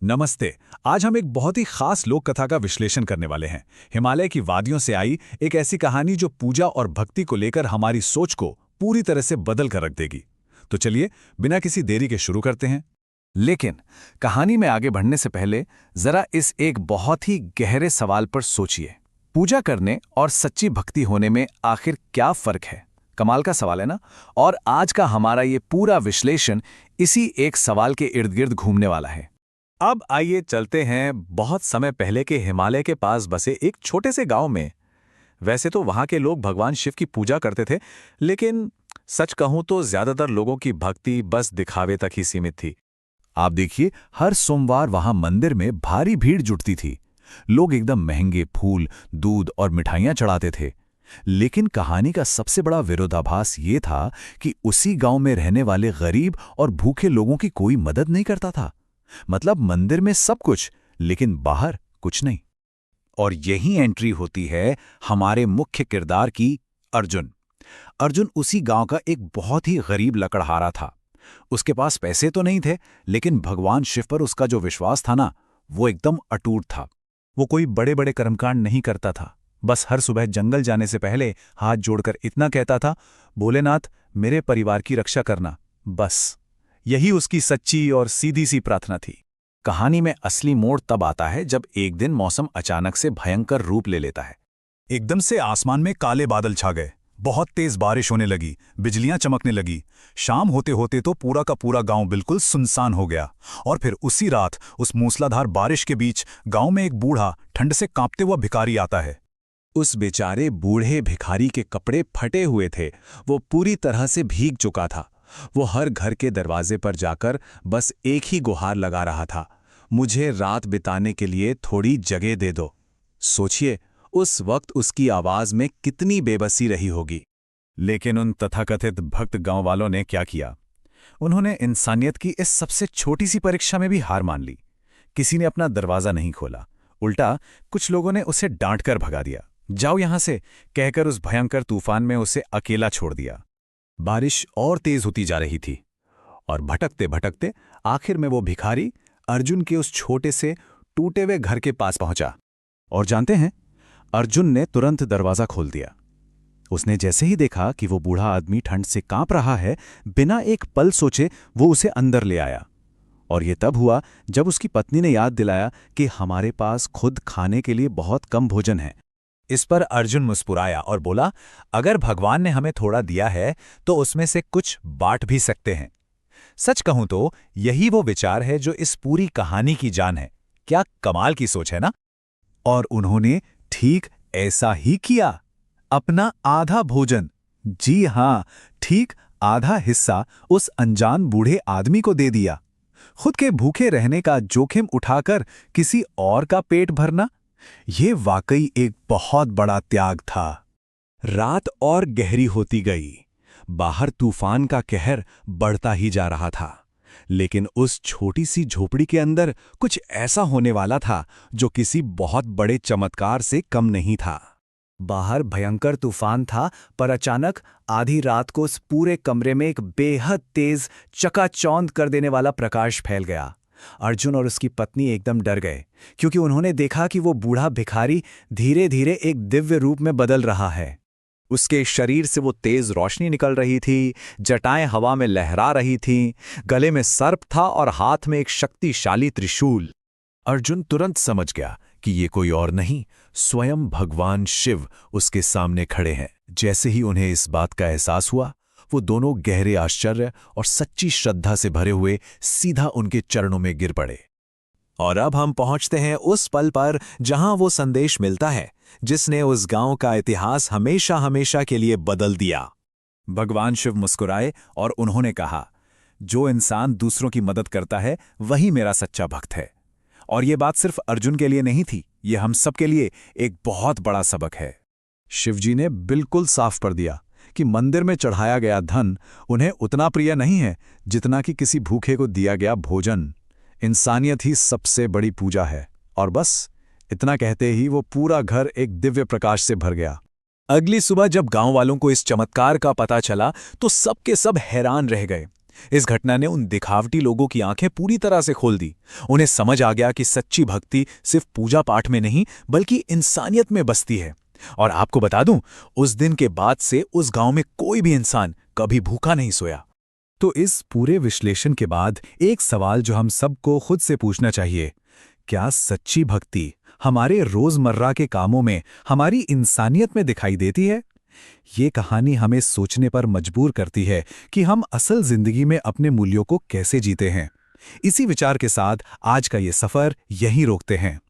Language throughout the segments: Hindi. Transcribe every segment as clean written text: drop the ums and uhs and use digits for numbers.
नमस्ते। आज हम एक बहुत ही खास लोक कथा का विश्लेषण करने वाले हैं। हिमालय की वादियों से आई एक ऐसी कहानी जो पूजा और भक्ति को लेकर हमारी सोच को पूरी तरह से बदल कर रख देगी। तो चलिए बिना किसी देरी के शुरू करते हैं। लेकिन कहानी में आगे बढ़ने से पहले जरा इस एक बहुत ही गहरे सवाल पर सोचिए। पूजा करने और सच्ची भक्ति होने में आखिर क्या फर्क है? कमाल का सवाल है ना? और आज का हमारा ये पूरा विश्लेषण इसी एक सवाल के इर्द गिर्द घूमने वाला है। अब आइए चलते हैं बहुत समय पहले के हिमालय के पास बसे एक छोटे से गांव में। वैसे तो वहां के लोग भगवान शिव की पूजा करते थे, लेकिन सच कहूं तो ज्यादातर लोगों की भक्ति बस दिखावे तक ही सीमित थी। आप देखिए, हर सोमवार वहां मंदिर में भारी भीड़ जुटती थी। लोग एकदम महंगे फूल, दूध और मिठाइयां चढ़ाते थे। लेकिन कहानी का सबसे बड़ा विरोधाभास ये था कि उसी गांव में रहने वाले गरीब और भूखे लोगों की कोई मदद नहीं करता था। मतलब मंदिर में सब कुछ, लेकिन बाहर कुछ नहीं। और यही एंट्री होती है हमारे मुख्य किरदार की, अर्जुन। अर्जुन उसी गांव का एक बहुत ही गरीब लकड़हारा था। उसके पास पैसे तो नहीं थे, लेकिन भगवान शिव पर उसका जो विश्वास था ना, वो एकदम अटूट था। वो कोई बड़े बड़े कर्मकांड नहीं करता था। बस हर सुबह जंगल जाने से पहले हाथ जोड़कर इतना कहता था, भोलेनाथ मेरे परिवार की रक्षा करना। बस यही उसकी सच्ची और सीधी सी प्रार्थना थी। कहानी में असली मोड़ तब आता है जब एक दिन मौसम अचानक से भयंकर रूप ले लेता है। एकदम से आसमान में काले बादल छा गए। बहुत तेज बारिश होने लगी, बिजलियां चमकने लगी। शाम होते होते तो पूरा का पूरा गांव बिल्कुल सुनसान हो गया। और फिर उसी रात उस मूसलाधार बारिश के बीच गांव में एक बूढ़ा ठंड से कांपते हुआ भिखारी आता है। उस बेचारे बूढ़े भिखारी के कपड़े फटे हुए थे। वो पूरी तरह से भीग चुका था। वो हर घर के दरवाजे पर जाकर बस एक ही गुहार लगा रहा था, मुझे रात बिताने के लिए थोड़ी जगह दे दो। सोचिए उस वक्त उसकी आवाज में कितनी बेबसी रही होगी। लेकिन उन तथाकथित भक्त गांव वालों ने क्या किया? उन्होंने इंसानियत की इस सबसे छोटी सी परीक्षा में भी हार मान ली। किसी ने अपना दरवाजा नहीं खोला। उल्टा कुछ लोगों ने उसे डांटकर भगा दिया। जाओ यहां से, कहकर उस भयंकर तूफान में उसे अकेला छोड़ दिया। बारिश और तेज होती जा रही थी और भटकते भटकते आखिर में वो भिखारी अर्जुन के उस छोटे से टूटे हुए घर के पास पहुंचा। और जानते हैं, अर्जुन ने तुरंत दरवाजा खोल दिया। उसने जैसे ही देखा कि वो बूढ़ा आदमी ठंड से कांप रहा है, बिना एक पल सोचे वो उसे अंदर ले आया। और ये तब हुआ जब उसकी पत्नी ने याद दिलाया कि हमारे पास खुद खाने के लिए बहुत कम भोजन है। इस पर अर्जुन मुस्कुराया और बोला, अगर भगवान ने हमें थोड़ा दिया है तो उसमें से कुछ बांट भी सकते हैं। सच कहूं तो यही वो विचार है जो इस पूरी कहानी की जान है। क्या कमाल की सोच है ना? और उन्होंने ठीक ऐसा ही किया। अपना आधा भोजन, जी हां, ठीक आधा हिस्सा उस अनजान बूढ़े आदमी को दे दिया। खुद के भूखे रहने का जोखिम उठाकर किसी और का पेट भरना, ये वाकई एक बहुत बड़ा त्याग था। रात और गहरी होती गई। बाहर तूफान का कहर बढ़ता ही जा रहा था। लेकिन उस छोटी सी झोपड़ी के अंदर कुछ ऐसा होने वाला था जो किसी बहुत बड़े चमत्कार से कम नहीं था। बाहर भयंकर तूफान था, पर अचानक आधी रात को उस पूरे कमरे में एक बेहद तेज, चकाचौंध कर देने वाला प्रकाश फैल गया। अर्जुन और उसकी पत्नी एकदम डर गए, क्योंकि उन्होंने देखा कि वो बूढ़ा भिखारी धीरे धीरे एक दिव्य रूप में बदल रहा है। उसके शरीर से वो तेज रोशनी निकल रही थी, जटाएं हवा में लहरा रही थीं, गले में सर्प था और हाथ में एक शक्तिशाली त्रिशूल। अर्जुन तुरंत समझ गया कि ये कोई और नहीं, स्वयं भगवान शिव उसके सामने खड़े हैं। जैसे ही उन्हें इस बात का एहसास हुआ, वो दोनों गहरे आश्चर्य और सच्ची श्रद्धा से भरे हुए सीधा उनके चरणों में गिर पड़े। और अब हम पहुंचते हैं उस पल पर जहां वो संदेश मिलता है जिसने उस गांव का इतिहास हमेशा हमेशा के लिए बदल दिया। भगवान शिव मुस्कुराए और उन्होंने कहा, जो इंसान दूसरों की मदद करता है वही मेरा सच्चा भक्त है। और ये बात सिर्फ अर्जुन के लिए नहीं थी, ये हम सब के लिए एक बहुत बड़ा सबक है। शिवजी ने बिल्कुल साफ कर दिया कि मंदिर में चढ़ाया गया धन उन्हें उतना प्रिय नहीं है जितना कि किसी भूखे को दिया गया भोजन। इंसानियत ही सबसे बड़ी पूजा है। और बस इतना कहते ही वो पूरा घर एक दिव्य प्रकाश से भर गया। अगली सुबह जब गांव वालों को इस चमत्कार का पता चला तो सबके सब हैरान रह गए। इस घटना ने उन दिखावटी लोगों की आंखें पूरी तरह से खोल दी। उन्हें समझ आ गया कि सच्ची भक्ति सिर्फ पूजा पाठ में नहीं बल्कि इंसानियत में बसती है। और आपको बता दूं, उस दिन के बाद से उस गांव में कोई भी इंसान कभी भूखा नहीं सोया। तो इस पूरे विश्लेषण के बाद एक सवाल जो हम सबको खुद से पूछना चाहिए, क्या सच्ची भक्ति हमारे रोजमर्रा के कामों में, हमारी इंसानियत में दिखाई देती है? ये कहानी हमें सोचने पर मजबूर करती है कि हम असल जिंदगी में अपने मूल्यों को कैसे जीते हैं। इसी विचार के साथ आज का ये सफर यहीं रोकते हैं।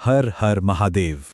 हर हर महादेव।